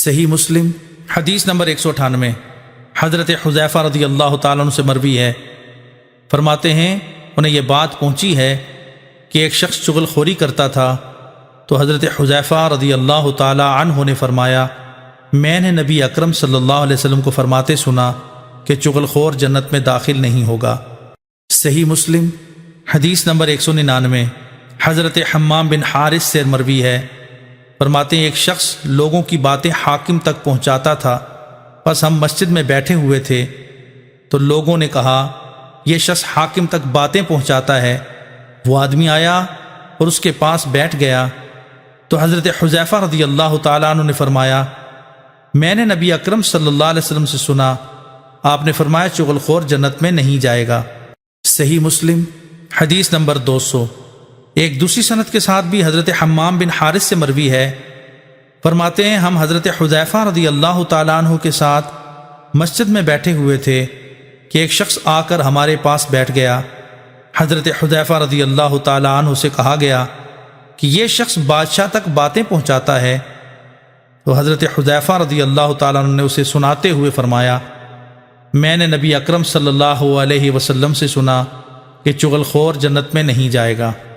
صحیح مسلم حدیث نمبر 198 حضرت حذیفہ رضی اللہ تعالیٰ عنہ سے مروی ہے، فرماتے ہیں انہیں یہ بات پہنچی ہے کہ ایک شخص چغل خوری کرتا تھا، تو حضرت حذیفہ رضی اللہ تعالیٰ عنہ نے فرمایا میں نے نبی اکرم صلی اللہ علیہ وسلم کو فرماتے سنا کہ چغل خور جنت میں داخل نہیں ہوگا۔ صحیح مسلم حدیث نمبر 199 حضرت حمام بن حارث سے مروی ہے، فرماتے ہیں ایک شخص لوگوں کی باتیں حاکم تک پہنچاتا تھا، بس ہم مسجد میں بیٹھے ہوئے تھے تو لوگوں نے کہا یہ شخص حاکم تک باتیں پہنچاتا ہے۔ وہ آدمی آیا اور اس کے پاس بیٹھ گیا تو حضرت حذیفہ رضی اللہ تعالیٰ عنہ نے فرمایا میں نے نبی اکرم صلی اللہ علیہ وسلم سے سنا، آپ نے فرمایا چغل خور جنت میں نہیں جائے گا۔ صحیح مسلم حدیث نمبر 200 ایک دوسری سند کے ساتھ بھی حضرت حمام بن حارث سے مروی ہے، فرماتے ہیں ہم حضرت حذیفہ رضی اللہ تعالیٰ عنہ کے ساتھ مسجد میں بیٹھے ہوئے تھے کہ ایک شخص آ کر ہمارے پاس بیٹھ گیا۔ حضرت حذیفہ رضی اللہ تعالیٰ عنہ سے کہا گیا کہ یہ شخص بادشاہ تک باتیں پہنچاتا ہے، تو حضرت حذیفہ رضی اللہ تعالیٰ عنہ نے اسے سناتے ہوئے فرمایا میں نے نبی اکرم صلی اللہ علیہ وسلم سے سنا کہ چغل خور جنت میں نہیں جائے گا۔